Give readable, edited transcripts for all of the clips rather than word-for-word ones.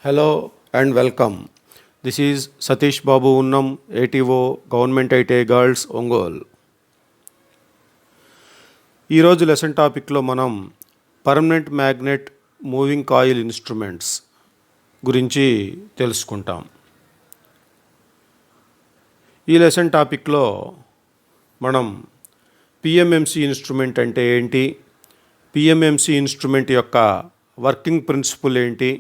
Hello and welcome. This is Satish Babu Unnam, ATO, Government IT Girls, Ongole. ఈరోజు lesson టాపిక్లో మనం permanent magnet moving coil instruments గురించి తెలుసుకుంటాం. ఈ lesson టాపిక్లో మనం పిఎంఎంసి ఇన్స్ట్రుమెంట్ అంటే ఏంటి, పిఎంఎంసి ఇన్స్ట్రుమెంట్ యొక్క వర్కింగ్ ప్రిన్సిపల్ ఏంటి,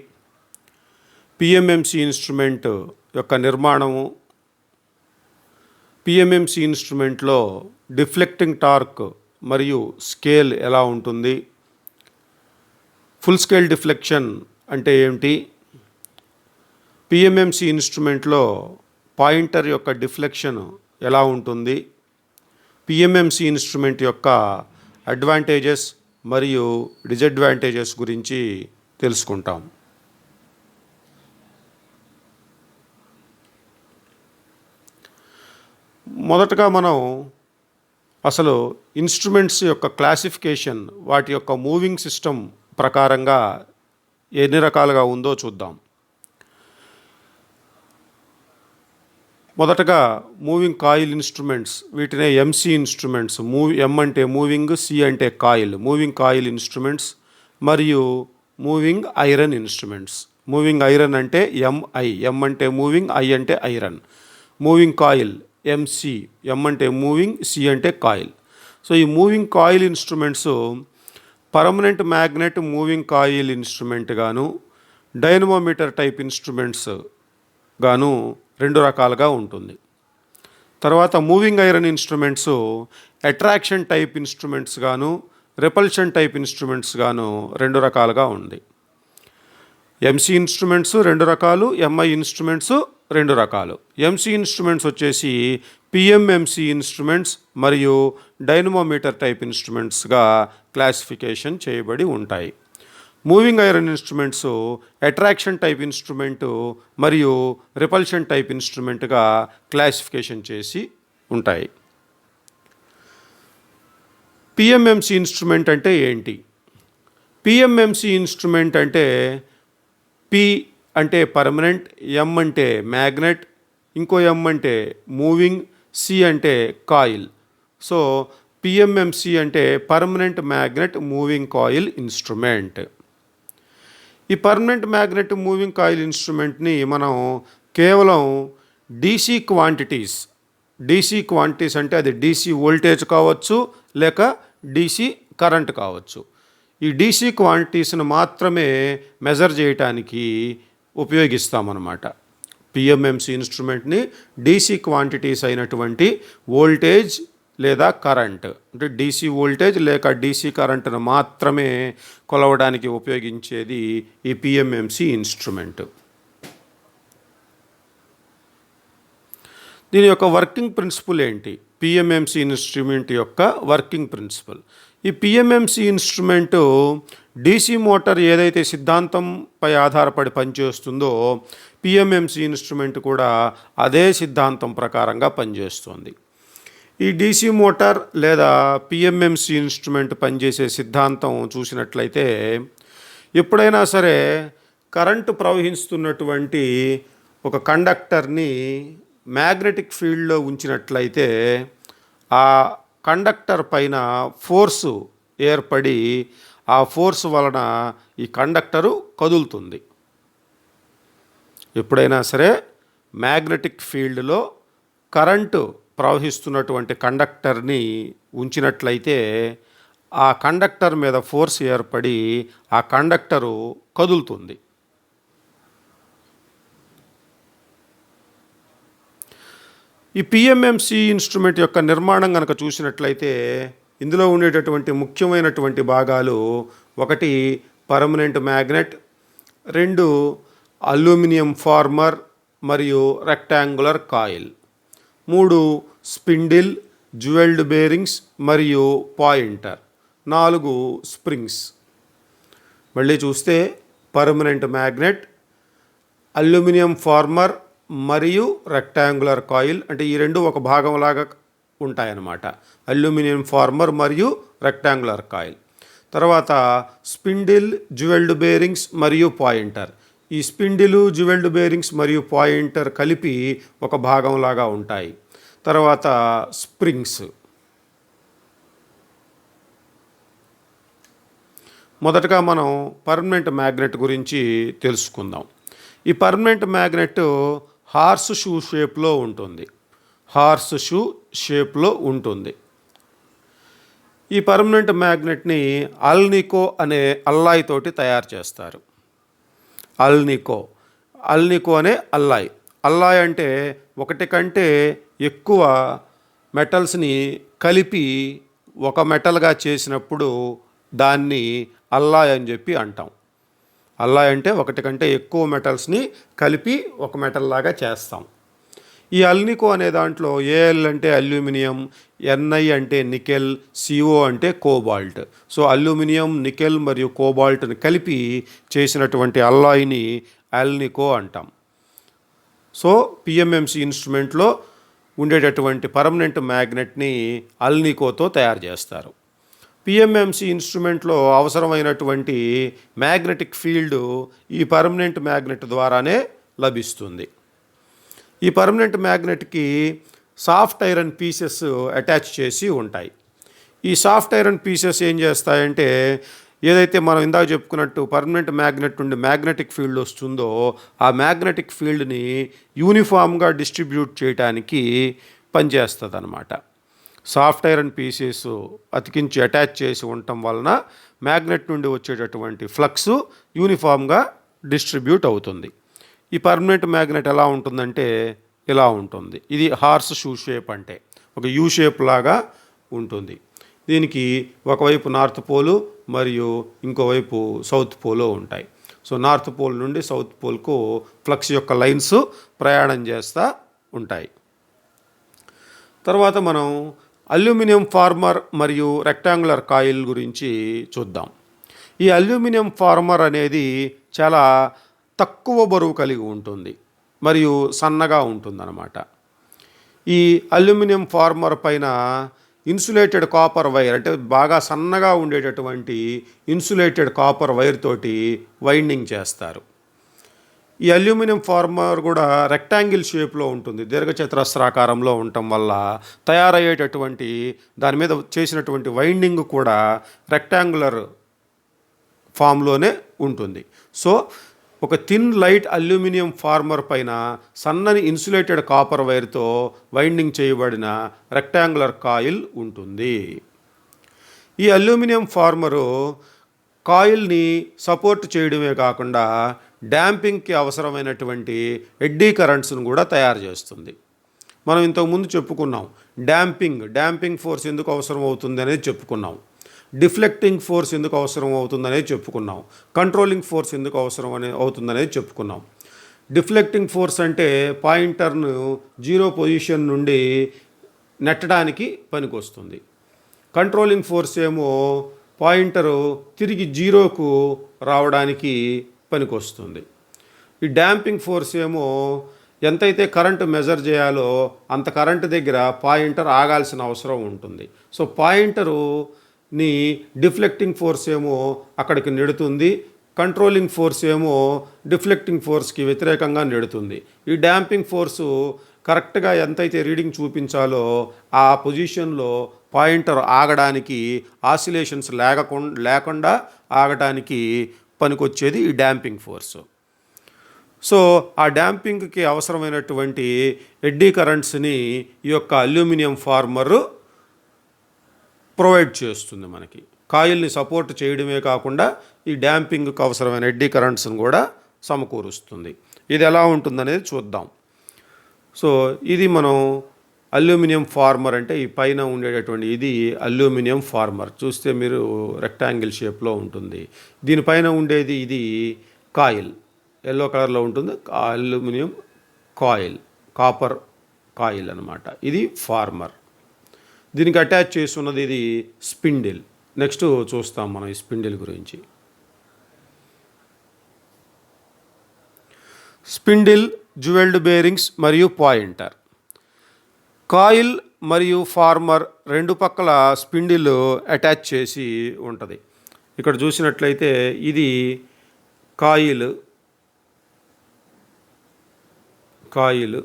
పిఎంఎంసి ఇన్స్ట్రుమెంట్ యొక్క నిర్మాణము, పిఎంఎంసి ఇన్స్ట్రుమెంట్లో డిఫ్లెక్టింగ్ టార్క్ మరియు స్కేల్ ఎలా ఉంటుంది, ఫుల్ స్కేల్ డిఫ్లెక్షన్ అంటే ఏమిటి, పిఎంఎంసి ఇన్స్ట్రుమెంట్లో పాయింటర్ యొక్క డిఫ్లెక్షన్ ఎలా ఉంటుంది, పిఎంఎంసి ఇన్స్ట్రుమెంట్ యొక్క అడ్వాంటేజెస్ మరియు డిజడ్వాంటేజెస్ గురించి తెలుసుకుంటాం. మొదటగా మనం అసలు ఇన్స్ట్రుమెంట్స్ యొక్క క్లాసిఫికేషన్, వాటి యొక్క మూవింగ్ సిస్టమ్ ప్రకారంగా ఎన్ని రకాలుగా ఉందో చూద్దాం. మొదటగా మూవింగ్ కాయిల్ ఇన్స్ట్రుమెంట్స్, వీటినే ఎంసీ ఇన్స్ట్రుమెంట్స్. ఎం అంటే మూవింగ్, సి అంటే కాయిల్, మూవింగ్ కాయిల్ ఇన్స్ట్రుమెంట్స్ మరియు moving iron instruments. Moving iron అంటే ఎంఐ, ఎం అంటే మూవింగ్, ఐ అంటే iron. Moving coil MC, M అంటే మూవింగ్, సి అంటే కాయిల్. సో ఈ moving coil instruments permanent magnet moving coil instrument గాను, dynamometer type instruments గాను రెండు రకాలుగా ఉంటుంది. తర్వాత moving iron instruments attraction type instruments గాను, రెపల్షన్ టైప్ ఇన్స్ట్రుమెంట్స్ గాను రెండు రకాలుగా ఉంది. ఎంసీ ఇన్స్ట్రుమెంట్స్ రెండు రకాలు, ఎంఐ ఇన్స్ట్రుమెంట్స్ రెండు రకాలు. ఎంసీ ఇన్స్ట్రుమెంట్స్ వచ్చేసి పిఎంఎంసి ఇన్స్ట్రుమెంట్స్ మరియు డైనమోమీటర్ టైప్ ఇన్స్ట్రుమెంట్స్గా క్లాసిఫికేషన్ చేయబడి ఉంటాయి. Moving iron instruments attraction type instrument మరియు రిపల్షన్ టైప్ ఇన్స్ట్రుమెంట్గా క్లాసిఫికేషన్ చేసి ఉంటాయి. పిఎంఎంసి ఇన్స్ట్రుమెంట్ అంటే ఏంటి? పిఎంఎంసి ఇన్స్ట్రుమెంట్ అంటే పి అంటే పర్మనెంట్, ఎం అంటే మ్యాగ్నెట్, ఇంకో ఎం అంటే మూవింగ్, సి అంటే కాయిల్. సో పిఎంఎంసి అంటే permanent magnet moving coil instrument. ఈ పర్మనెంట్ మ్యాగ్నెట్ మూవింగ్ కాయిల్ ఇన్స్ట్రుమెంట్ని మనం కేవలం డీసీ క్వాంటిటీస్ అంటే అది డీసీ వోల్టేజ్ కావచ్చు లేక డీసీ కరెంట్ కావచ్చు. ఈ డీసీ క్వాంటిటీస్ను మాత్రమే మెజర్ చేయటానికి ఉపయోగిస్తామన్నమాట. పిఎంఎంసి ఇన్స్ట్రుమెంట్ని డీసీ క్వాంటిటీస్ అయినటువంటి వోల్టేజ్ లేదా కరెంట్, అంటే డీసీ వోల్టేజ్ లేక డీసీ కరెంట్ను మాత్రమే కొలవడానికి ఉపయోగించేది ఈ పిఎంఎంసి ఇన్స్ట్రుమెంట్. దీని యొక్క వర్కింగ్ ప్రిన్సిపల్ ఏంటి? పిఎంఎంసి ఇన్స్ట్రుమెంట్ యొక్క వర్కింగ్ ప్రిన్సిపల్. ఈ పిఎంఎంసి ఇన్స్ట్రుమెంటు డీసీ మోటార్ ఏదైతే సిద్ధాంతంపై ఆధారపడి పనిచేస్తుందో పిఎంఎంసి ఇన్స్ట్రుమెంట్ కూడా అదే సిద్ధాంతం ప్రకారంగా పనిచేస్తుంది. ఈ డీసీ మోటార్ లేదా పిఎంఎంసి ఇన్స్ట్రుమెంట్ పనిచేసే సిద్ధాంతం చూసినట్లయితే, ఎప్పుడైనా సరే కరెంటు ప్రవహిస్తున్నటువంటి ఒక కండక్టర్ని మ్యాగ్నెటిక్ ఫీల్డ్లో ఉంచినట్లయితే ఆ కండక్టర్ పైన ఫోర్సు ఏర్పడి ఆ ఫోర్స్ వలన ఈ కండక్టరు కదులుతుంది. ఎప్పుడైనా సరే మ్యాగ్నెటిక్ ఫీల్డ్లో కరెంటు ప్రవహిస్తున్నటువంటి కండక్టర్ని ఉంచినట్లయితే ఆ కండక్టర్ మీద ఫోర్స్ ఏర్పడి ఆ కండక్టరు కదులుతుంది. ఈ పిఎంఎంసి ఇన్స్ట్రుమెంట్ యొక్క నిర్మాణం కనుక చూసినట్లయితే ఇందులో ఉండేటటువంటి ముఖ్యమైనటువంటి భాగాలు: ఒకటి పర్మనెంట్ మ్యాగ్నెట్, రెండు అల్యూమినియం ఫార్మర్ మరియు రెక్టాంగులర్ కాయిల్, మూడు స్పిండిల్, జ్యువెల్డ్ బేరింగ్స్ మరియు పాయింటర్, నాలుగు స్ప్రింగ్స్. మళ్ళీ చూస్తే పర్మనెంట్ మ్యాగ్నెట్, అల్యూమినియం ఫార్మర్ మరియు రెక్టాంగులర్ కాయిల్, అంటే ఈ రెండు ఒక భాగంలాగా ఉంటాయన్నమాట. అల్యూమినియం ఫార్మర్ మరియు రెక్టాంగులర్ కాయిల్. తర్వాత స్పిండిల్, జ్యువెల్డ్ బేరింగ్స్ మరియు పాయింటర్, ఈ స్పిండిలు, జ్యువెల్డ్ బేరింగ్స్ మరియు పాయింటర్ కలిపి ఒక భాగంలాగా ఉంటాయి. తర్వాత స్ప్రింగ్స్. మొదటగా మనం పర్మనెంట్ మ్యాగ్నెట్ గురించి తెలుసుకుందాం. ఈ పర్మనెంట్ మ్యాగ్నెట్ హార్స్ షూ షేప్లో ఉంటుంది. హార్స్ షూ షేప్లో ఉంటుంది. ఈ పర్మనెంట్ మ్యాగ్నెట్ని అల్నికో అనే అల్లాయ్ తోటి తయారు చేస్తారు. అల్నికో అనే అల్లాయ్. అల్లాయ్ అంటే ఒకటి కంటే ఎక్కువ మెటల్స్ని కలిపి ఒక మెటల్గా చేసినప్పుడు దాన్ని అల్లాయ్ అని చెప్పి అంటాం. అల్లాయ్ అంటే ఒకటి కంటే ఎక్కువ మెటల్స్ని కలిపి ఒక మెటల్ లాగా చేస్తాం. ఈ అల్నికో అనే దాంట్లో ఏఎల్ అంటే అల్యూమినియం, ఎన్ఐ అంటే నికెల్, సిఓ అంటే కోబాల్ట్. సో అల్యూమినియం, నికెల్ మరియు కోబాల్ట్ని కలిపి చేసినటువంటి అల్లాయ్ని అల్నికో అంటాం. సో పిఎంఎంసి ఇన్స్ట్రుమెంట్లో ఉండేటటువంటి పర్మనెంట్ మ్యాగ్నెట్ని అల్నికోతో తయారు చేస్తారు. పిఎంఎంసి ఇన్స్ట్రుమెంట్లో అవసరమైనటువంటి మ్యాగ్నెటిక్ ఫీల్డ్ ఈ పర్మనెంట్ మ్యాగ్నెట్ ద్వారానే లభిస్తుంది. ఈ పర్మనెంట్ మ్యాగ్నెట్కి సాఫ్ట్ ఐరన్ పీసెస్ అటాచ్ చేసి ఉంటాయి. ఈ సాఫ్ట్ ఐరన్ పీసెస్ ఏం చేస్తాయంటే, ఏదైతే మనం ఇందాక చెప్పుకున్నట్టు పర్మనెంట్ మ్యాగ్నెట్ నుండి మ్యాగ్నెటిక్ ఫీల్డ్ వస్తుందో ఆ మ్యాగ్నెటిక్ ఫీల్డ్ని యూనిఫామ్గా డిస్ట్రిబ్యూట్ చేయడానికి పనిచేస్తుంది అన్నమాట. సాఫ్ట్ ఐరన్ పీసెస్ అతికించి అటాచ్ చేసి ఉండటం వలన మ్యాగ్నెట్ నుండి వచ్చేటటువంటి ఫ్లక్స్ యూనిఫామ్గా డిస్ట్రిబ్యూట్ అవుతుంది. ఈ పర్మనెంట్ మ్యాగ్నెట్ ఎలా ఉంటుందంటే ఇలా ఉంటుంది. ఇది హార్స్ షూ షేప్, అంటే ఒక యూ షేప్ లాగా ఉంటుంది. దీనికి ఒకవైపు నార్త్ పోలు మరియు ఇంకోవైపు సౌత్ పోలు ఉంటాయి. సో నార్త్ పోల్ నుండి సౌత్ పోల్కు ఫ్లక్స్ యొక్క లైన్స్ ప్రయాణం చేస్తూ ఉంటాయి. తర్వాత మనం అల్యూమినియం ఫార్మర్ మరియు రెక్టాంగులర్ కాయిల్ గురించి చూద్దాం. ఈ అల్యూమినియం ఫార్మర్ అనేది చాలా తక్కువ బరువు కలిగి ఉంటుంది మరియు సన్నగా ఉంటుందన్నమాట. ఈ అల్యూమినియం ఫార్మర్ పైన ఇన్సులేటెడ్ కాపర్ వైర్, అంటే బాగా సన్నగా ఉండేటటువంటి ఇన్సులేటెడ్ కాపర్ వైర్ తోటి వైండింగ్ చేస్తారు. ఈ అల్యూమినియం ఫార్మర్ కూడా రెక్టాంగిల్ షేప్లో ఉంటుంది, దీర్ఘచతురస్రాకారంలో ఉండటం వల్ల తయారయ్యేటటువంటి దాని మీద చేసినటువంటి వైండింగ్ కూడా రెక్టాంగులర్ ఫామ్లోనే ఉంటుంది. సో ఒక థిన్ లైట్ అల్యూమినియం ఫార్మర్ పైన సన్నని ఇన్సులేటెడ్ కాపర్ వైర్తో వైండింగ్ చేయబడిన రెక్టాంగులర్ కాయిల్ ఉంటుంది. ఈ అల్యూమినియం ఫార్మరు కాయిల్ని సపోర్ట్ చేయడమే కాకుండా డ్యాంపింగ్కి అవసరమైనటువంటి ఎడ్డీ కరెంట్స్ను కూడా తయారు చేస్తుంది. మనం ఇంతకుముందు చెప్పుకున్నాం డ్యాంపింగ్ ఫోర్స్ ఎందుకు అవసరం అవుతుంది అనేది చెప్పుకున్నాం. డిఫ్లెక్టింగ్ ఫోర్స్ ఎందుకు అవసరం అవుతుందనేది చెప్పుకున్నాం. కంట్రోలింగ్ ఫోర్స్ ఎందుకు అవసరం అవుతుందనేది చెప్పుకున్నాం. డిఫ్లెక్టింగ్ ఫోర్స్ అంటే పాయింటర్ను జీరో పొజిషన్ నుండి నెట్టడానికి పనికొస్తుంది. కంట్రోలింగ్ ఫోర్స్ ఏమో పాయింటరు తిరిగి జీరోకు రావడానికి పనికొస్తుంది. ఈ డ్యాంపింగ్ ఫోర్స్ ఏమో ఎంతైతే కరెంటు మెజర్ చేయాలో అంత కరెంటు దగ్గర పాయింటర్ ఆగాల్సిన అవసరం ఉంటుంది. సో పాయింటరుని డిఫ్లెక్టింగ్ ఫోర్స్ ఏమో అక్కడికి నెడుతుంది, కంట్రోలింగ్ ఫోర్స్ ఏమో డిఫ్లెక్టింగ్ ఫోర్స్కి వ్యతిరేకంగా నెడుతుంది. ఈ డ్యాంపింగ్ ఫోర్సు కరెక్ట్గా ఎంతైతే రీడింగ్ చూపించాలో ఆ పొజిషన్లో పాయింటర్ ఆగడానికి, ఆసిలేషన్స్ లేకుండా ఆగడానికి పనికొచ్చేది ఈ డ్యాంపింగ్ ఫోర్సు. సో ఆ డ్యాంపింగ్కి అవసరమైనటువంటి ఎడ్డీ కరెంట్స్ని ఈ యొక్క అల్యూమినియం ఫార్మర్ ప్రొవైడ్ చేస్తుంది మనకి. కాయిల్ని సపోర్ట్ చేయడమే కాకుండా ఈ డ్యాంపింగ్కి అవసరమైన ఎడ్డీ కరెంట్స్ని కూడా సమకూరుస్తుంది. ఇది ఎలా ఉంటుందనేది చూద్దాం. సో ఇది మనం అల్యూమినియం ఫార్మర్ అంటే ఈ పైన ఉండేటటువంటి ఇది అల్యూమినియం ఫార్మర్. చూస్తే మీరు రెక్టాంగిల్ షేప్లో ఉంటుంది. దీనిపైన ఉండేది ఇది కాయిల్, ఎల్లో కలర్లో ఉంటుంది. అల్యూమినియం కాయిల్, కాపర్ కాయిల్ అన్నమాట. ఇది ఫార్మర్. దీనికి అటాచ్ చేసి ఉన్నది ఇది స్పిండిల్. నెక్స్ట్ చూస్తాం మనం ఈ స్పిండిల్ గురించి. స్పిండిల్, జ్యువెల్డ్ బేరింగ్స్ మరియు పాయింటర్. కాయిల్ మరియు ఫార్మర్ రెండు పక్కల స్పిండిల్ అటాచ్ చేసి ఉంటుంది. ఇక్కడ చూసినట్లయితే ఇది కాయిల్, కాయిల్,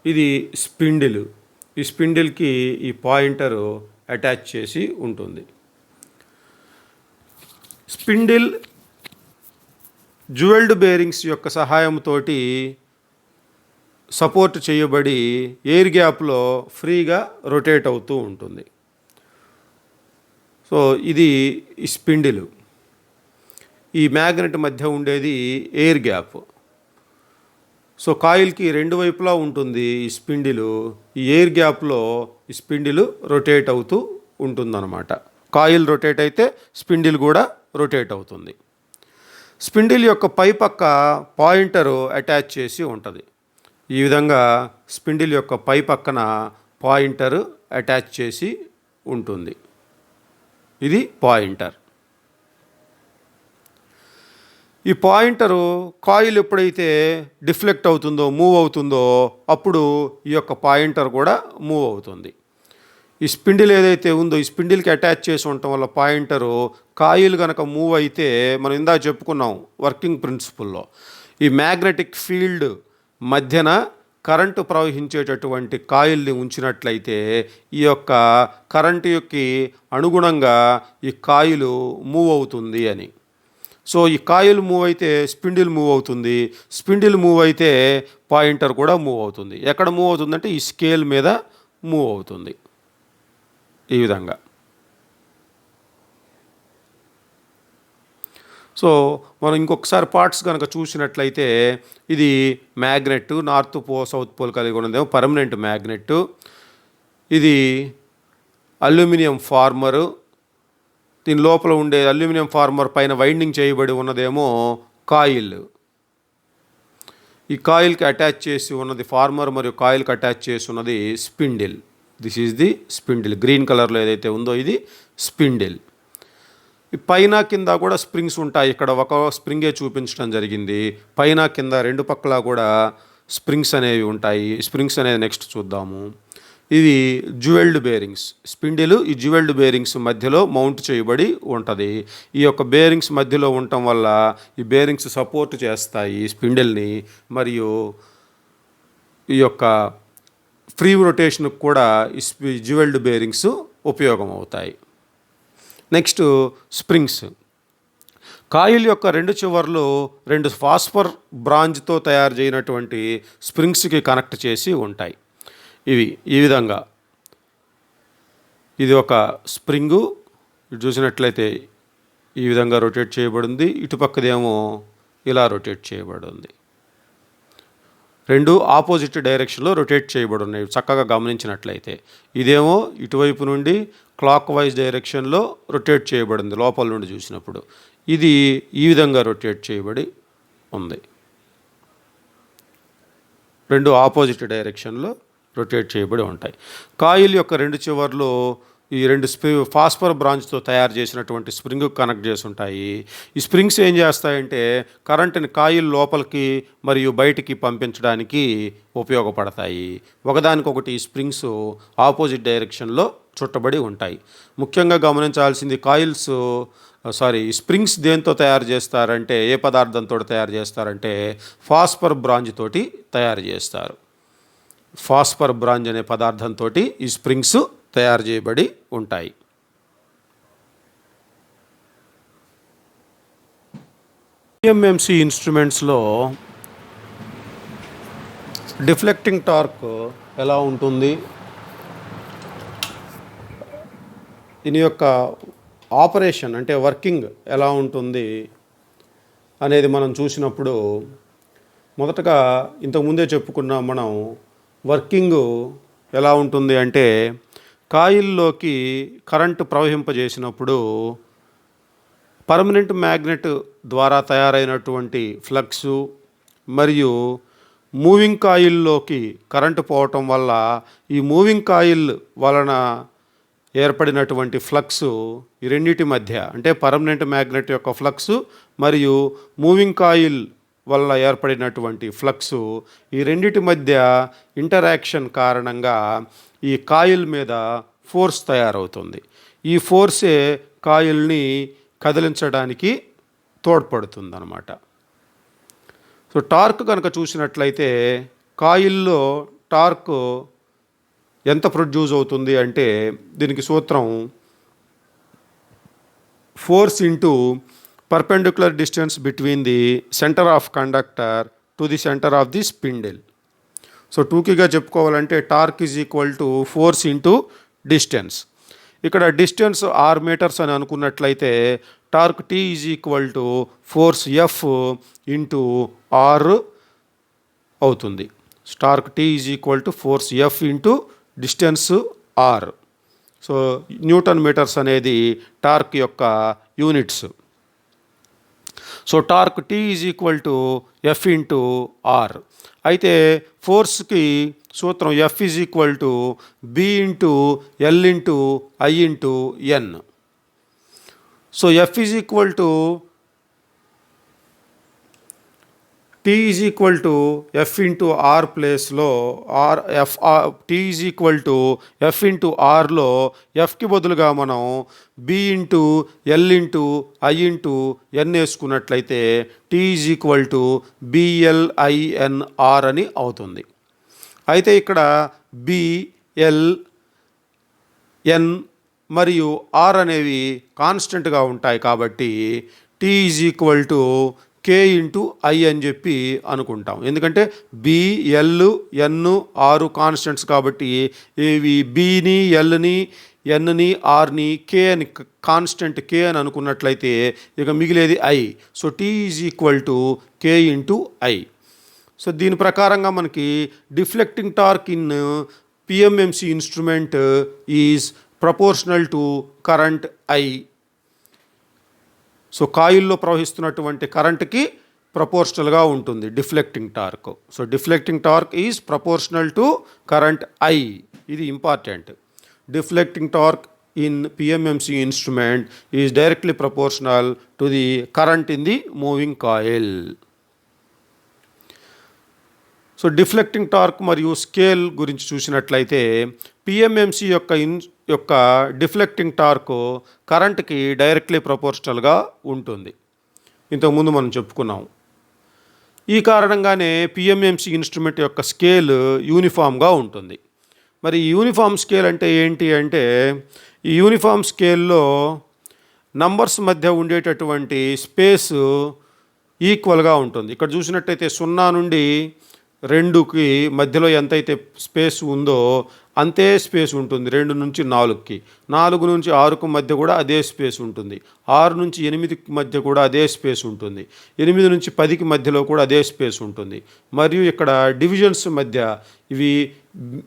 ఇది స్పిండిల్. ఈ స్పిండిల్కి ఈ పాయింటర్ అటాచ్ చేసి ఉంటుంది. స్పిండిల్ జ్యువెల్డ్ బేరింగ్స్ యొక్క సహాయంతో సపోర్ట్ చేయబడి ఎయిర్ గ్యాప్లో ఫ్రీగా రొటేట్ అవుతూ ఉంటుంది. సో ఇది స్పిండిల్. ఈ మ్యాగ్నెట్ మధ్య ఉండేది ఎయిర్ గ్యాప్. సో కాయిల్కి రెండు వైపులా ఉంటుంది ఈ స్పిండిలు. ఈ ఎయిర్ గ్యాప్లో ఈ స్పిండిల్ రొటేట్ అవుతూ ఉంటుందన్నమాట. కాయిల్ రొటేట్ అయితే స్పిండిల్ కూడా రొటేట్ అవుతుంది. స్పిండిల్ యొక్క పై పక్క పాయింటరు అటాచ్ చేసి ఉంటుంది. ఈ విధంగా స్పిండిల్ యొక్క పై పక్కన పాయింటర్ అటాచ్ చేసి ఉంటుంది. ఇది పాయింటర్. ఈ పాయింటరు కాయిల్ ఎప్పుడైతే డిఫ్లెక్ట్ అవుతుందో, మూవ్ అవుతుందో, అప్పుడు ఈ యొక్క పాయింటర్ కూడా మూవ్ అవుతుంది. ఈ స్పిండిల్ ఏదైతే ఉందో ఈ స్పిండిల్కి అటాచ్ చేసి ఉండటం వల్ల పాయింటరు కాయిల్ కనుక మూవ్ అయితే, మనం ఇందాక చెప్పుకున్నాం వర్కింగ్ ప్రిన్సిపుల్లో, ఈ మ్యాగ్నెటిక్ ఫీల్డ్ మధ్యన కరెంటు ప్రవహించేటటువంటి కాయిల్ని ఉంచినట్లయితే ఈ యొక్క కరెంటు యొక్క అనుగుణంగా ఈ కాయిల్ మూవ్ అవుతుంది అని. సో ఈ కాయిల్ మూవ్ అయితే స్పిండిల్ మూవ్ అవుతుంది, స్పిండిల్ మూవ్ అయితే పాయింటర్ కూడా మూవ్ అవుతుంది. ఎక్కడ మూవ్ అవుతుందంటే ఈ స్కేల్ మీద మూవ్ అవుతుంది. ఈ విధంగా. సో మనం ఇంకొకసారి పార్ట్స్ కనుక చూసినట్లయితే, ఇది magnet, north pole south pole కలిగి ఉన్నదేమో పర్మనెంట్ మ్యాగ్నెట్. ఇది అల్యూమినియం ఫార్మరు. దీని లోపల ఉండే అల్యూమినియం ఫార్మర్ పైన వైండింగ్ చేయబడి ఉన్నదేమో కాయిల్. ఈ కాయిల్కి అటాచ్ చేసి ఉన్నది ఫార్మర్ మరియు కాయిల్కి అటాచ్ చేసి ఉన్నది spindle. This is the spindle. Green కలర్లో ఏదైతే ఉందో ఇది స్పిండిల్. ఈ పైన కింద కూడా స్ప్రింగ్స్ ఉంటాయి. ఇక్కడ ఒక స్ప్రింగే చూపించడం జరిగింది. పైన కింద రెండు పక్కల కూడా స్ప్రింగ్స్ అనేవి ఉంటాయి. స్ప్రింగ్స్ అనేది నెక్స్ట్ చూద్దాము. ఇది జ్యువెల్డ్ బేరింగ్స్. స్పిండిల్ ఈ జ్యువెల్డ్ బేరింగ్స్ మధ్యలో మౌంట్ చేయబడి ఉంటుంది. ఈ యొక్క బేరింగ్స్ మధ్యలో ఉండటం వల్ల ఈ బేరింగ్స్ సపోర్ట్ చేస్తాయి స్పిండిల్ని, మరియు ఈ యొక్క ఫ్రీ రొటేషన్కి కూడా ఈ జ్యువెల్డ్ బేరింగ్స్ ఉపయోగం అవుతాయి. Next springs. కాయిల్ యొక్క రెండు చివర్లు రెండు ఫాస్ఫర్ బ్రాంజ్తో తయారు చేయనటువంటి స్ప్రింగ్స్కి కనెక్ట్ చేసి ఉంటాయి. ఇవి ఈ విధంగా. ఇది ఒక స్ప్రింగు. ఇటు చూసినట్లయితే ఈ విధంగా రొటేట్ చేయబడింది. ఇటుపక్కదేమో ఇలా రొటేట్ చేయబడింది. రెండు ఆపోజిట్ డైరెక్షన్లో రొటేట్ చేయబడి ఉన్నాయి చక్కగా గమనించినట్లయితే. ఇదేమో ఇటువైపు నుండి క్లాక్ వైజ్ డైరెక్షన్లో రొటేట్ చేయబడింది లోపల నుండి చూసినప్పుడు. ఇది ఈ విధంగా రొటేట్ చేయబడి ఉంది. రెండు ఆపోజిట్ డైరెక్షన్లో రొటేట్ చేయబడి ఉంటాయి. కాయిల్ యొక్క రెండు చివర్లు ఈ రెండు ఫాస్ఫర్ బ్రాంచ్తో తయారు చేసినటువంటి స్ప్రింగ్ కనెక్ట్ చేసి ఉంటాయి. ఈ స్ప్రింగ్స్ ఏం చేస్తాయంటే కరెంటుని కాయిల్ లోపలికి మరియు బయటికి పంపించడానికి ఉపయోగపడతాయి. ఒకదానికొకటి ఈ స్ప్రింగ్స్ ఆపోజిట్ డైరెక్షన్లో చుట్టబడి ఉంటాయి. ముఖ్యంగా గమనించాల్సింది స్ప్రింగ్స్ దేంతో తయారు చేస్తారంటే, ఏ పదార్థంతో తయారు చేస్తారంటే ఫాస్ఫర్ బ్రాంజ్ తోటి తయారు చేస్తారు. ఫాస్ఫర్ బ్రాంజ్ అనే పదార్థంతో ఈ స్ప్రింగ్స్ తయారు చేయబడి ఉంటాయి. పిఎంఎంసి ఇన్స్ట్రుమెంట్స్లో డిఫ్లెక్టింగ్ టార్క్ ఎలా ఉంటుంది, దీని యొక్క ఆపరేషన్ అంటే వర్కింగ్ ఎలా ఉంటుంది అనేది మనం చూసినప్పుడు, మొదటగా ఇంతకుముందే చెప్పుకున్నాం మనం. వర్కింగ్ ఎలా ఉంటుంది అంటే కాయిల్లోకి కరెంటు ప్రవహింపజేసినప్పుడు పర్మనెంట్ మ్యాగ్నెట్ ద్వారా తయారైనటువంటి ఫ్లక్సు మరియు మూవింగ్ కాయిల్లోకి కరెంటు పోవటం వల్ల ఈ మూవింగ్ కాయిల్ వలన ఏర్పడినటువంటి ఫ్లక్సు ఈ రెండింటి మధ్య, అంటే పర్మనెంట్ మ్యాగ్నెట్ యొక్క ఫ్లక్సు మరియు మూవింగ్ కాయిల్ వల్ల ఏర్పడినటువంటి ఫ్లక్సు, ఈ రెండింటి మధ్య ఇంటరాక్షన్ కారణంగా ఈ కాయిల్ మీద ఫోర్స్ తయారవుతుంది. ఈ ఫోర్సే కాయిల్ని కదిలించడానికి తోడ్పడుతుందన్నమాట. సో సో టార్క్ కనుక చూసినట్లయితే కాయిల్లో టార్క్ ఎంత ప్రొడ్యూస్ అవుతుంది అంటే దీనికి సూత్రం force into perpendicular distance between the centre of conductor to the centre of the spindle. So టూకీగా చెప్పుకోవాలంటే torque is equal to force into distance. ఇక్కడ డిస్టెన్స్ ఆర్ మీటర్స్ అని అనుకున్నట్లయితే torque T is equal to force F into R అవుతుంది. Torque T is equal to force F into distance R. So newton metres అనేది torque యొక్క units. So torque T is equal to F into are. అయితే ఫోర్స్కి సూత్రం F is equal to B into L into I into N. So F is equal to T is equal to F into R ప్లేస్లో T is equal to F into ఆర్లో ఎఫ్కి బదులుగా మనం B into L into I into N వేసుకున్నట్లయితే T is equal to BLINR అని అవుతుంది. అయితే ఇక్కడ బిఎల్ ఎన్ మరియు ఆర్ అనేవి కాన్స్టెంట్గా ఉంటాయి కాబట్టి T is equal to K into I అని చెప్పి అనుకుంటాం. ఎందుకంటే బి ఎల్ ఎన్ ఆరు కాన్స్టెంట్స్ కాబట్టి ఇవి బిని ఎల్ని ఎన్ని ఆర్ని కే అని కాన్స్టెంట్ కే అని అనుకున్నట్లయితే ఇక మిగిలేది I. So T is equal to K into I. So దీని ప్రకారంగా మనకి deflecting torque in PMMC instrument is proportional to current I. So కాయిల్లో ప్రవహిస్తున్నటువంటి కరెంట్కి ప్రపోర్షనల్గా ఉంటుంది deflecting torque. So deflecting torque is proportional to current I. ఇది important. Deflecting torque in PMMC instrument is directly proportional to the current in the moving coil. So deflecting torque మరియు scale గురించి చూసినట్లయితే PMMC యొక్క deflecting torque కరెంట్కి directly ప్రపోర్షనల్గా ఉంటుంది. ఇంతకుముందు మనం చెప్పుకున్నాం. ఈ కారణంగానే పిఎంఎంసి ఇన్స్ట్రుమెంట్ యొక్క స్కేల్ యూనిఫామ్గా ఉంటుంది. మరి యూనిఫామ్ స్కేల్ అంటే ఏంటి అంటే ఈ యూనిఫామ్ స్కేల్లో నంబర్స్ మధ్య ఉండేటటువంటి స్పేస్ ఈక్వల్గా ఉంటుంది. ఇక్కడ చూసినట్టయితే 0 నుండి 2కి మధ్యలో ఎంతైతే స్పేస్ ఉందో అంతే స్పేస్ ఉంటుంది 2 నుంచి 4కి. 4 నుంచి 6కు మధ్య కూడా అదే స్పేస్ ఉంటుంది. 6 నుంచి 8కి మధ్య కూడా అదే స్పేస్ ఉంటుంది. 8 నుంచి 10కి మధ్యలో కూడా అదే స్పేస్ ఉంటుంది. మరియు ఇక్కడ డివిజన్స్ మధ్య ఇవి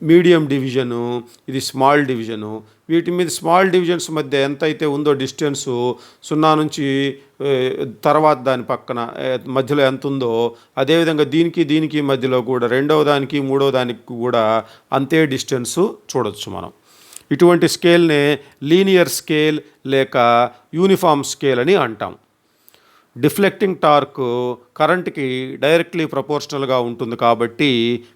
మీడియం డివిజను, ఇది స్మాల్ డివిజను. వీటి మీద స్మాల్ డివిజన్స్ మధ్య ఎంత అయితే ఉందో డిస్టెన్సు 0 నుంచి తర్వాత దాని పక్కన మధ్యలో ఎంత ఉందో అదేవిధంగా దీనికి మధ్యలో కూడా రెండవ దానికి మూడవ దానికి కూడా అంతే డిస్టెన్సు చూడొచ్చు మనం. ఇటువంటి స్కేల్నే లీనియర్ స్కేల్ లేక యూనిఫామ్ స్కేల్ అని అంటాం. డిఫ్లెక్టింగ్ టార్క్ కరెంట్కి డైరెక్ట్లీ ప్రపోర్షనల్గా ఉంటుంది కాబట్టి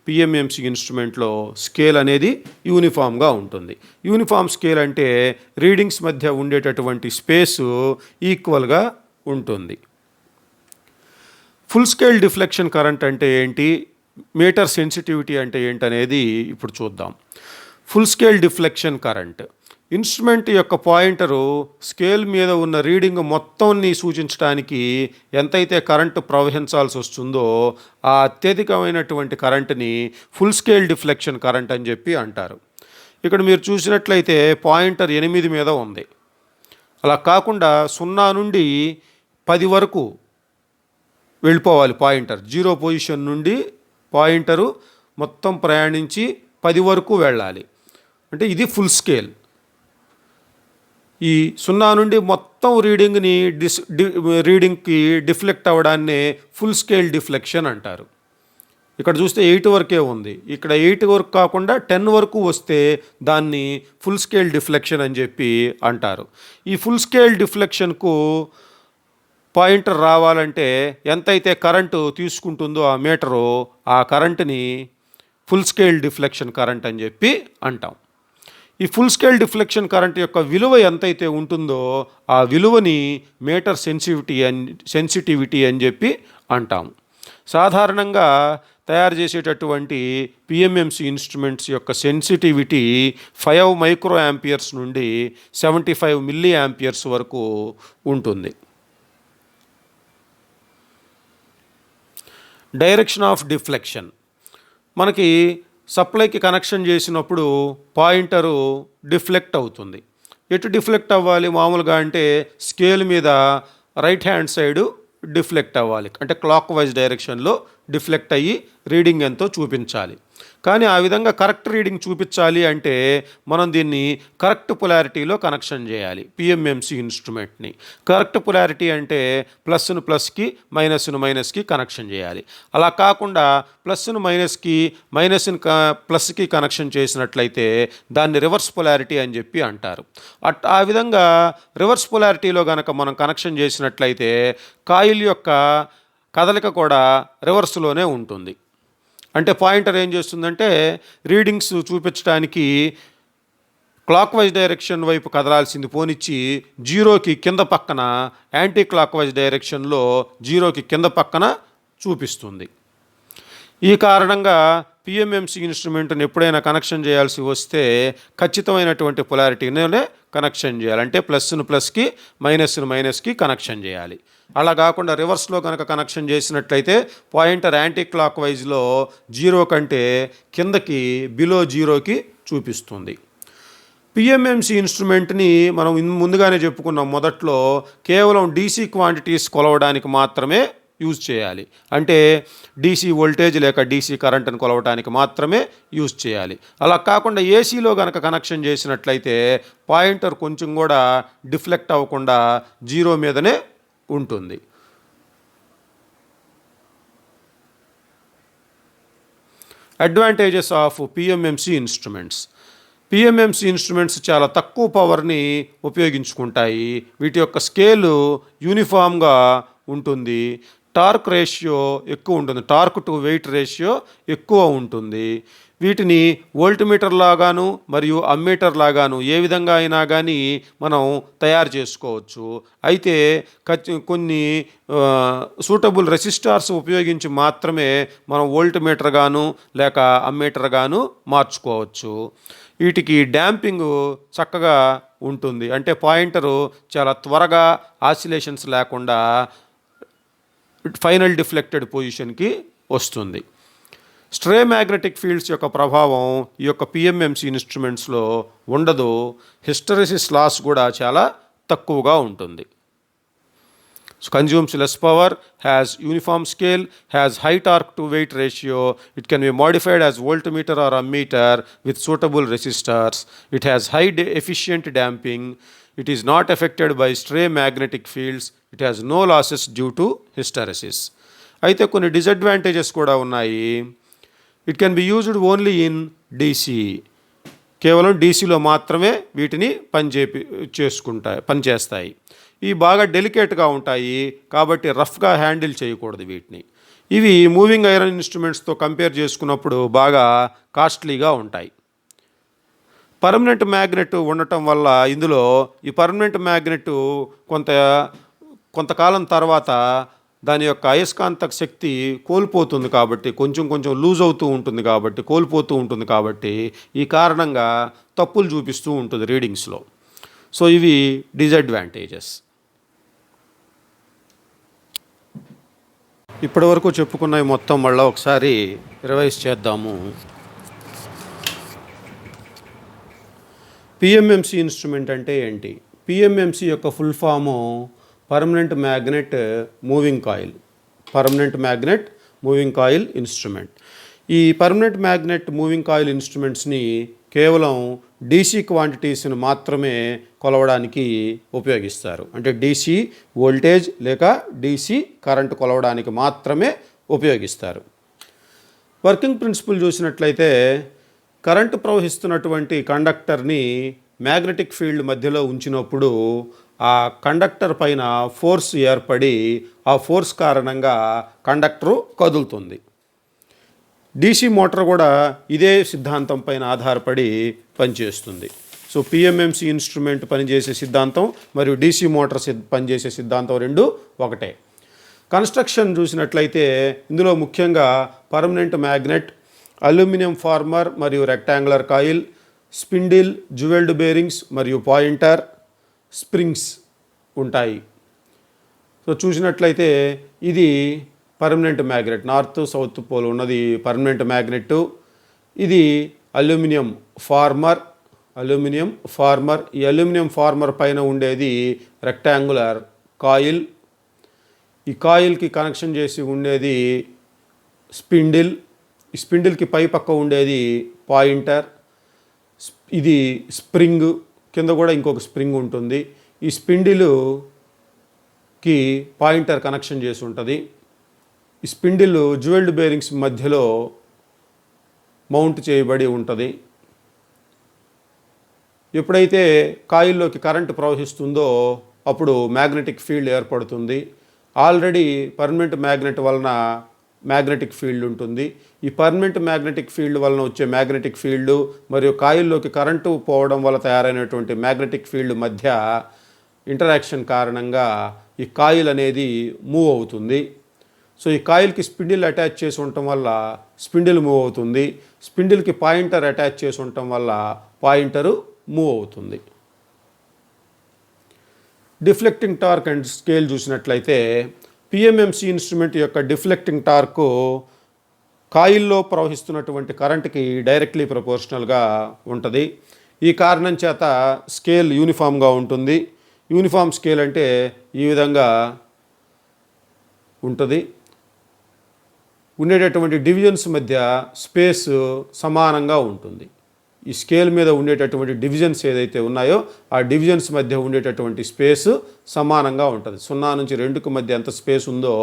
పిఎంఎంసి ఇన్స్ట్రుమెంట్లో స్కేల్ అనేది యూనిఫామ్గా ఉంటుంది. యూనిఫామ్ స్కేల్ అంటే రీడింగ్స్ మధ్య ఉండేటటువంటి స్పేసు ఈక్వల్గా ఉంటుంది. ఫుల్ స్కేల్ డిఫ్లెక్షన్ కరెంట్ అంటే ఏంటి, మీటర్ సెన్సిటివిటీ అంటే ఏంటనేది ఇప్పుడు చూద్దాం. Full scale deflection current instrument యొక్క పాయింటరు స్కేల్ మీద ఉన్న రీడింగ్ మొత్తాన్ని సూచించడానికి ఎంతైతే కరెంటు ప్రవహించాల్సి వస్తుందో ఆ అత్యధికమైనటువంటి కరెంటుని ఫుల్ స్కేల్ డిఫ్లెక్షన్ కరెంట్ అని చెప్పి అంటారు. ఇక్కడ మీరు చూసినట్లయితే పాయింటర్ 8 మీద ఉంది. అలా కాకుండా 0 నుండి 10 వరకు వెళ్ళిపోవాలి పాయింటర్. 0 పొజిషన్ నుండి పాయింటరు మొత్తం ప్రయాణించి 10 వరకు వెళ్ళాలి. అంటే ఇది ఫుల్ స్కేల్. ఈ 0 నుండి మొత్తం రీడింగ్కి డిఫ్లెక్ట్ అవ్వడాన్నే ఫుల్ స్కేల్ డిఫ్లెక్షన్ అంటారు. ఇక్కడ చూస్తే 8 వరకే ఉంది. ఇక్కడ 8 వరకు కాకుండా 10 వరకు వస్తే దాన్ని ఫుల్ స్కేల్ డిఫ్లెక్షన్ అని చెప్పి అంటారు. ఈ ఫుల్ స్కేల్ డిఫ్లెక్షన్కు పాయింటర్ రావాలంటే ఎంతైతే కరెంటు తీసుకుంటుందో ఆ మీటరు ఆ కరెంటుని ఫుల్ స్కేల్ డిఫ్లెక్షన్ కరెంట్ అని చెప్పి అంటాం. ఈ ఫుల్ స్కేల్ డిఫ్లెక్షన్ కరెంట్ యొక్క విలువ ఎంతైతే ఉంటుందో ఆ విలువని మీటర్ సెన్సిటివిటీ అని చెప్పి అంటాం. సాధారణంగా తయారు చేసేటటువంటి పిఎంఎంసి ఇన్స్ట్రుమెంట్స్ యొక్క సెన్సిటివిటీ 5 మైక్రో యాంపియర్స్ నుండి 75 మిల్లీ యాంపియర్స్ వరకు ఉంటుంది. Direction of deflection. మనకి సప్లైకి కనెక్షన్ చేసినప్పుడు పాయింటరు డిఫ్లెక్ట్ అవుతుంది. ఎటు డిఫ్లెక్ట్ అవ్వాలి మామూలుగా అంటే స్కేల్ మీద రైట్ హ్యాండ్ సైడు డిఫ్లెక్ట్ అవ్వాలి, అంటే క్లాక్ వైజ్ డైరెక్షన్లో డిఫ్లెక్ట్ అయ్యి రీడింగ్ ఎంతో చూపించాలి. కానీ ఆ విధంగా కరెక్ట్ రీడింగ్ చూపించాలి అంటే మనం దీన్ని కరెక్ట్ పొలారిటీలో కనెక్షన్ చేయాలి. పిఎంఎంసి ఇన్స్ట్రుమెంట్ని కరెక్ట్ పొలారిటీ అంటే ప్లస్ను ప్లస్కి మైనస్ను మైనస్కి కనెక్షన్ చేయాలి. అలా కాకుండా ప్లస్ను మైనస్కి మైనస్ను ప్లస్కి కనెక్షన్ చేసినట్లయితే దాన్ని రివర్స్ పొలారిటీ అని చెప్పి అంటారు. ఆ విధంగా రివర్స్ పొలారిటీలో కనుక మనం కనెక్షన్ చేసినట్లయితే కాయిల్ యొక్క కదలిక కూడా రివర్స్లోనే ఉంటుంది. అంటే పాయింటర్ ఏం చేస్తుందంటే రీడింగ్స్ చూపించడానికి క్లాక్ వైజ్ డైరెక్షన్ వైపు కదలాల్సింది పోనిచ్చి జీరోకి కింద పక్కన యాంటీ క్లాక్ వైజ్ డైరెక్షన్లో జీరోకి కింద పక్కన చూపిస్తుంది. ఈ కారణంగా పిఎంఎంసి ఇన్స్ట్రుమెంట్ని ఎప్పుడైనా కనెక్షన్ చేయాల్సి వస్తే ఖచ్చితమైనటువంటి పొలారిటీనే కనెక్షన్ చేయాలి. అంటే ప్లస్ను ప్లస్కి మైనస్ను మైనస్కి కనెక్షన్ చేయాలి. అలా కాకుండా రివర్స్లో కనుక కనెక్షన్ చేసినట్లయితే పాయింటర్ యాంటీ క్లాక్ వైజ్లో జీరో కంటే కిందకి బిలో జీరోకి చూపిస్తుంది. పిఎంఎంసి ఇన్స్ట్రుమెంట్ని మనం ముందుగానే చెప్పుకున్నాం, మొదట్లో కేవలం డీసీ క్వాంటిటీస్ కొలవడానికి మాత్రమే యూజ్ చేయాలి. అంటే డీసీ వోల్టేజ్ లేక డీసీ కరెంట్ని కొలవడానికి మాత్రమే యూజ్ చేయాలి. అలా కాకుండా ఏసీలో కనుక కనెక్షన్ చేసినట్లయితే పాయింటర్ కొంచెం కూడా డిఫ్లెక్ట్ అవ్వకుండా జీరో మీదనే ఉంటుంది. Advantages of PMMC instruments. PMMC instruments చాలా తక్కువ పవర్ని ఉపయోగించుకుంటాయి. వీటి యొక్క స్కేలు యూనిఫామ్గా ఉంటుంది. టార్క్ రేషియో ఎక్కువ ఉంటుంది, టార్క్ టు వెయిట్ రేషియో ఎక్కువ ఉంటుంది. వీటిని వోల్ట్మీటర్ లాగాను మరియు అమ్మీటర్ లాగాను ఏ విధంగా అయినా కానీ మనం తయారు చేసుకోవచ్చు. అయితే కొన్ని సూటబుల్ రెసిస్టార్స్ ఉపయోగించి మాత్రమే మనం వోల్ట్మీటర్ గాను లేక అమ్మీటర్ గాను మార్చుకోవచ్చు. వీటికి డ్యాంపింగ్ చక్కగా ఉంటుంది, అంటే పాయింటరు చాలా త్వరగా ఆసిలేషన్స్ లేకుండా ఫైనల్ డిఫ్లెక్టెడ్ పొజిషన్కి వస్తుంది. స్ట్రే మ్యాగ్నెటిక్ ఫీల్డ్స్ యొక్క ప్రభావం ఈ యొక్క పిఎంఎంసి ఇన్స్ట్రుమెంట్స్లో ఉండదు. హిస్టెరిసిస్ లాస్ కూడా చాలా తక్కువగా ఉంటుంది. Consumes less power, has uniform scale, has high torque to weight ratio, it can be modified as voltmeter or ammeter with suitable resistors, it has high efficient damping, it is not affected by stray magnetic fields, it has no losses due to hysteresis. అయితే కొన్ని disadvantages కూడా ఉన్నాయి. It can be used only in DC, కేవలం డీసీలో మాత్రమే వీటిని పనిచేస్తాయి. ఇవి బాగా డెలికేట్గా ఉంటాయి కాబట్టి రఫ్గా హ్యాండిల్ చేయకూడదు వీటిని. ఇవి మూవింగ్ ఐరన్ ఇన్స్ట్రుమెంట్స్తో కంపేర్ చేసుకున్నప్పుడు బాగా కాస్ట్లీగా ఉంటాయి. పర్మనెంట్ మ్యాగ్నెట్ ఉండటం వల్ల ఇందులో ఈ పర్మనెంట్ మ్యాగ్నెట్ కొంతకాలం తర్వాత దాని యొక్క అయస్కాంత శక్తి కోల్పోతుంది కాబట్టి కొంచెం లూజ్ అవుతూ ఉంటుంది కాబట్టి కోల్పోతూ ఉంటుంది కాబట్టి ఈ కారణంగా తప్పులు చూపిస్తూ ఉంటుంది రీడింగ్స్లో. సో ఇవి డిసడ్వాంటేజెస్. ఇప్పటి వరకు చెప్పుకున్నవి మొత్తం మళ్ళీ ఒకసారి రివైజ్ చేద్దాము. పిఎంఎంసి ఇన్స్ట్రుమెంట్ అంటే ఏంటి? పిఎంఎంసి యొక్క full form permanent magnet moving coil, permanent magnet moving coil instrument. ఈ పర్మనెంట్ మ్యాగ్నెట్ మూవింగ్ కాయిల్ ఇన్స్ట్రుమెంట్స్ని కేవలం డీసీ క్వాంటిటీస్ని మాత్రమే కొలవడానికి ఉపయోగిస్తారు. అంటే డీసీ వోల్టేజ్ లేక డీసీ కరెంటు కొలవడానికి మాత్రమే ఉపయోగిస్తారు. వర్కింగ్ ప్రిన్సిపల్ చూసినట్లయితే కరెంటు ప్రవహిస్తున్నటువంటి కండక్టర్ని మ్యాగ్నెటిక్ ఫీల్డ్ మధ్యలో ఉంచినప్పుడు ఆ కండక్టర్ పైన ఫోర్స్ ఏర్పడి ఆ ఫోర్స్ కారణంగా కండక్టరు కదులుతుంది. డీసీ మోటార్ కూడా ఇదే సిద్ధాంతం పైన ఆధారపడి పనిచేస్తుంది. సో పిఎంఎంసి ఇన్స్ట్రుమెంట్ పనిచేసే సిద్ధాంతం మరియు డీసీ మోటార్ పనిచేసే సిద్ధాంతం రెండు ఒకటే. కన్స్ట్రక్షన్ చూసినట్లయితే ఇందులో ముఖ్యంగా పర్మనెంట్ మ్యాగ్నెట్, అల్యూమినియం ఫార్మర్ మరియు rectangular coil, spindle, jewelled bearings మరియు పాయింటర్, స్ప్రింగ్స్ ఉంటాయి. సో చూసినట్లయితే ఇది permanent magnet, north south pole ఉన్నది పర్మనెంట్ మ్యాగ్నెట్. ఇది అల్యూమినియం ఫార్మర్. ఈ అల్యూమినియం ఫార్మర్ పైన ఉండేది రెక్టాంగులర్ కాయిల్. ఈ కాయిల్కి కనెక్షన్ చేసి ఉండేది స్పిండిల్. ఈ స్పిండిల్కి పై పక్క ఉండేది పాయింటర్. ఇది స్ప్రింగ్, కింద కూడా ఇంకొక స్ప్రింగ్ ఉంటుంది. ఈ స్పిండిల్కి పాయింటర్ కనెక్షన్ చేసి ఉంటుంది. ఈ స్పిండిల్ జ్యువెల్డ్ బేరింగ్స్ మధ్యలో మౌంట్ చేయబడి ఉంటుంది. ఎప్పుడైతే కాయిల్లోకి కరెంటు ప్రవహిస్తుందో అప్పుడు మ్యాగ్నెటిక్ ఫీల్డ్ ఏర్పడుతుంది. ఆల్రెడీ పర్మనెంట్ మ్యాగ్నెట్ వలన మ్యాగ్నెటిక్ ఫీల్డ్ ఉంటుంది. ఈ పర్మనెంట్ మ్యాగ్నెటిక్ ఫీల్డ్ వలన వచ్చే మ్యాగ్నెటిక్ ఫీల్డ్ మరియు కాయిల్లోకి కరెంటు పోవడం వల్ల తయారైనటువంటి మ్యాగ్నెటిక్ ఫీల్డ్ మధ్య ఇంటరాక్షన్ కారణంగా ఈ కాయిల్ అనేది మూవ్ అవుతుంది. సో ఈ కాయిల్కి స్పిండిల్ అటాచ్ చేసి ఉండటం వల్ల స్పిండిల్ మూవ్ అవుతుంది. స్పిండిల్కి పాయింటర్ అటాచ్ చేసి ఉండటం వల్ల పాయింటరు మూవ్ అవుతుంది. డిఫ్లెక్టింగ్ టార్క్ అండ్ స్కేల్ చూసినట్లయితే పిఎంఎంసి ఇన్స్ట్రుమెంట్ యొక్క డిఫ్లెక్టింగ్ టార్కు కాయిల్లో ప్రవహిస్తున్నటువంటి కరెంటుకి డైరెక్ట్లీ ప్రపోర్షనల్గా ఉంటుంది. ఈ కారణం చేత స్కేల్ యూనిఫామ్గా ఉంటుంది. యూనిఫామ్ స్కేల్ అంటే ఈ విధంగా ఉంటుంది. ఉండేటటువంటి డివిజన్స్ మధ్య స్పేస్ సమానంగా ఉంటుంది. ఈ స్కేల్ మీద ఉండేటటువంటి డివిజన్స్ ఏదైతే ఉన్నాయో ఆ డివిజన్స్ మధ్య ఉండేటటువంటి స్పేస్ సమానంగా ఉంటుంది. 0 నుంచి 2కి మధ్య ఎంత స్పేస్ ఉందో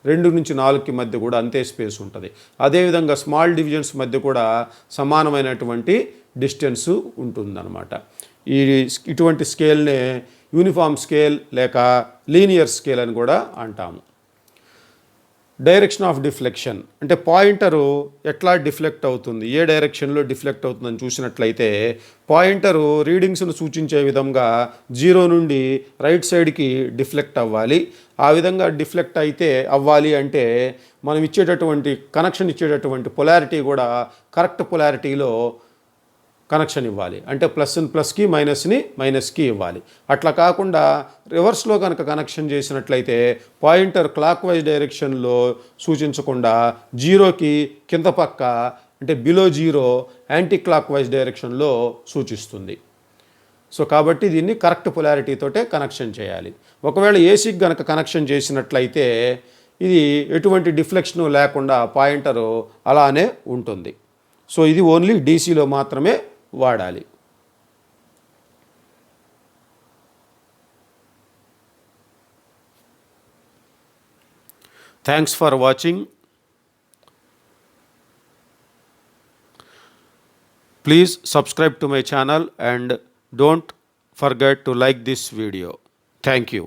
2 నుంచి 4కి మధ్య కూడా అంతే స్పేస్ ఉంటుంది. అదేవిధంగా స్మాల్ డివిజన్స్ మధ్య కూడా సమానమైనటువంటి డిస్టెన్స్ ఉంటుందన్నమాట. ఇటువంటి స్కేల్నే యూనిఫామ్ స్కేల్ లేక లీనియర్ స్కేల్ అని కూడా అంటాము. డైరెక్షన్ ఆఫ్ డిఫ్లెక్షన్ అంటే పాయింటరు ఎట్లా డిఫ్లెక్ట్ అవుతుంది, ఏ డైరెక్షన్లో డిఫ్లెక్ట్ అవుతుందని చూసినట్లయితే పాయింటరు రీడింగ్స్ను సూచించే విధంగా 0 నుండి రైట్ సైడ్కి డిఫ్లెక్ట్ అవ్వాలి. ఆ విధంగా డిఫ్లెక్ట్ అయితే అవ్వాలి అంటే మనం ఇచ్చేటటువంటి కనెక్షన్ ఇచ్చేటటువంటి పొలారిటీ కూడా కరెక్ట్ పొలారిటీలో కనెక్షన్ ఇవ్వాలి. అంటే ప్లస్ని ప్లస్కి, మైనస్ని మైనస్కి ఇవ్వాలి. అట్లా కాకుండా రివర్స్లో కనుక కనెక్షన్ చేసినట్లయితే పాయింటర్ క్లాక్ వైజ్ డైరెక్షన్లో సూచించకుండా 0కి కింద పక్క అంటే బిలో 0 యాంటీ క్లాక్ వైజ్ డైరెక్షన్లో సూచిస్తుంది. సో కాబట్టి దీన్ని కరెక్ట్ పొలారిటీతోటే కనెక్షన్ చేయాలి. ఒకవేళ ఏసీకి కనుక కనెక్షన్ చేసినట్లయితే ఇది ఎటువంటి డిఫ్లెక్షన్ లేకుండా పాయింటరు అలానే ఉంటుంది. సో ఇది ఓన్లీ డీసీలో మాత్రమే వాడాలి. Thanks for watching. Please subscribe to my channel and don't forget to like this video. Thank you.